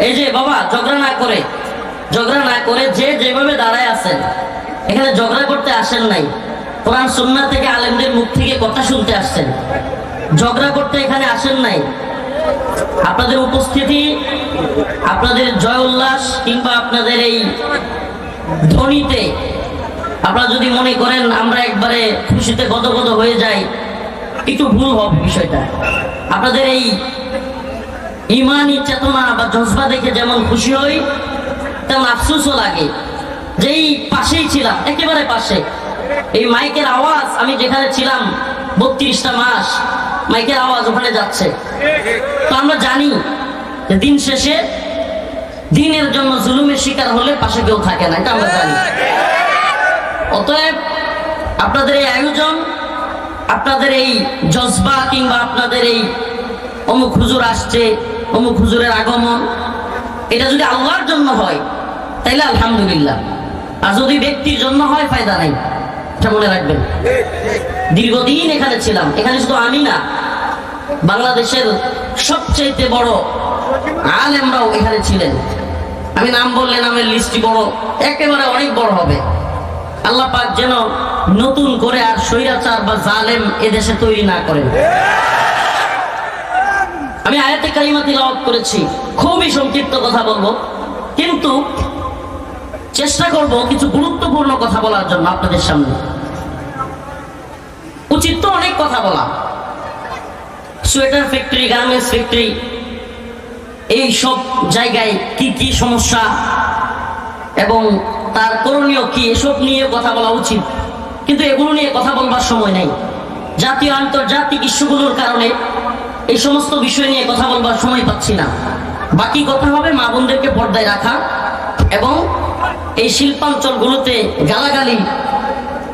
এই যে বাবা ঝগড়া না করে যে যেভাবে দাঁড়ায় আছেন, এখানে ঝগড়া করতে আসেন নাই, কোরআন সুন্নাহ থেকে আলেমদের মুখ থেকে কথা শুনতে আসছেন, ঝগড়া করতে এখানে আসেন নাই। আপনাদের উপস্থিতি, আপনাদের জয় উল্লাস কিংবা আপনাদের এই ধ্বনিতে আপনারা যদি মনে করেন আমরা একবারে খুশিতে গদগদ হয়ে যাই, একটু ভুল হবে বিষয়টা। আপনাদের এই ইমানি চেতনা বা জজবা দেখে যেমন খুশি হই, তেমন আফসোসও লাগে যে এই পাশেই ছিলাম, একেবারে পাশে। এই মাইকের আওয়াজ, আমি যেখানে ছিলাম 32টা মাস মাইকের আওয়াজ ওখানে যাচ্ছে। তো আমরা জানি যে দিন শেষে দিনের জন্য জুলুমের শিকার হলে পাশে কেউ থাকে না, এটা আমরা জানি। অতএব আপনাদের এই আয়োজন, আপনাদের এই জজবা কিংবা আপনাদের এই অমুক হুজুর আসছে, অমুক হুজুরের আগমন, এটা যদি আল্লাহর জন্য হয় তাইলে আলহামদুলিল্লাহ, আর যদি ব্যক্তির জন্য হয় ফায়দা নাই, এটা মনে রাখবেন। দীর্ঘদিন এখানে ছিলাম, এখানে শুধু আমি না, বাংলাদেশের সবচেয়ে বড় আলেমরাও এখানে ছিলেন। আমি নাম বললে নামের লিস্টটি বড়, একেবারে অনেক বড় হবে। আল্লাহ পাক যেন নতুন করে আর স্বৈরাচার বা জালেম এদেশে তৈরি না করেন। আমি আয়াতে কারিমা তিলাওয়াত করেছি, খুবই সংক্ষিপ্ত কথা বলবো, কিন্তু চেষ্টা করব কিছু গুরুত্বপূর্ণ কথা বলার জন্য আপনাদের সামনে। উচিত তো অনেক কথা বলা, সোয়েটার ফ্যাক্টরি, গার্মেন্টস ফ্যাক্টরি, এই সব জায়গায় কি কি সমস্যা এবং তার করণীয় কি, এসব নিয়ে কথা বলা উচিত, কিন্তু এগুলো নিয়ে কথা বলবার সময় নেই। জাতীয় আন্তর্জাতিক ইস্যুগুলোর কারণে এই সমস্ত বিষয় নিয়ে কথা বলবার সময় পাচ্ছি না। বাকি কথা হবে মা বোনদেরকে পর্দায় রাখা এবং এই শিল্পাঞ্চলগুলোতে গালাগালি,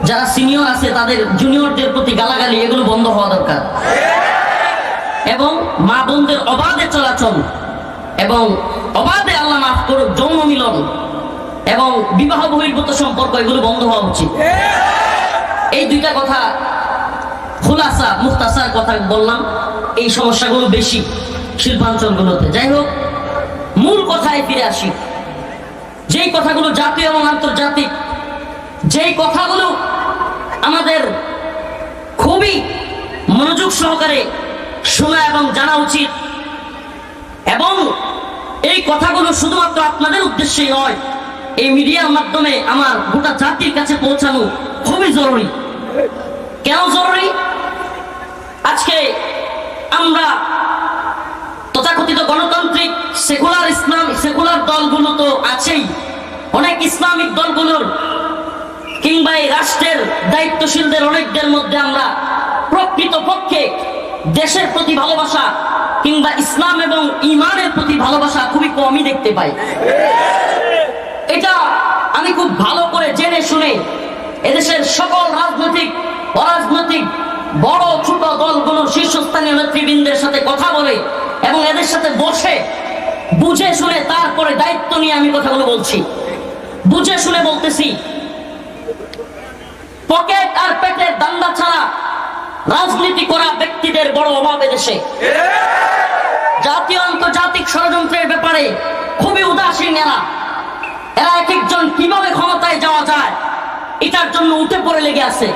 যারা সিনিয়র আছে তাদের জুনিয়রদের প্রতি গালাগালি, এগুলো বন্ধ হওয়া দরকার। এবং মা বোনদের অবাধে চলাচল এবং অবাধে, আল্লাহ মাফ করুক, যৌন মিলন এবং বিবাহ বহির্ভূত সম্পর্ক, এগুলো বন্ধ হওয়া উচিত। এই দুইটা কথা খুলাসা মুখতাসার কথা বললাম। এই সমস্যাগুলো বেশি শিল্পাঞ্চলগুলোতে। যাই হোক, মূল কথায় ফিরে আসি। যেই কথাগুলো জাতীয় এবং আন্তর্জাতিক, যেই কথাগুলো আমাদের খুবই মনোযোগ সহকারে শোনা এবং জানা উচিত, এবং এই কথাগুলো শুধুমাত্র আপনাদের উদ্দেশ্যেই নয়, এই মিডিয়ার মাধ্যমে আমার গোটা জাতির কাছে পৌঁছানো খুবই জরুরি। কেন জরুরি? আজকে আমরা তথাকথিত গণতান্ত্রিক সেকুলার ইসলাম, সেকুলার দলগুলো তো আছেই, অনেক ইসলামিক দলগুলোর কিংবা এই রাষ্ট্রের দায়িত্বশীলদের অনেকদের মধ্যে আমরা প্রকৃতপক্ষে দেশের প্রতি ভালোবাসা কিংবা ইসলাম এবং ইমানের প্রতি ভালোবাসা খুবই কমই দেখতে পাই। এটা আমি খুব ভালো করে জেনে শুনে এদেশের সকল রাজনৈতিক, অরাজনৈতিক, বড় ছোট দলগুলোর শীর্ষস্থানীয় নেতৃবৃন্দের সাথে কথা বলে এবং এদের সাথে বসে বুঝে শুনে তারপরে দায়িত্ব নিয়ে আমি কথাগুলো বলছি। বুঝে শুনে বলতেছি, পকেট আর পেটের দান্দা ছাড়া রাজনীতি করা ব্যক্তিদের বড় অভাব এদেশে। জাতীয় আন্তর্জাতিক ষড়যন্ত্রের ব্যাপারে খুবই উদাসীন এরা এক একজন কিভাবে ক্ষমতায় যাওয়া যায় এটার জন্য উঠে পড়ে লেগে আছে।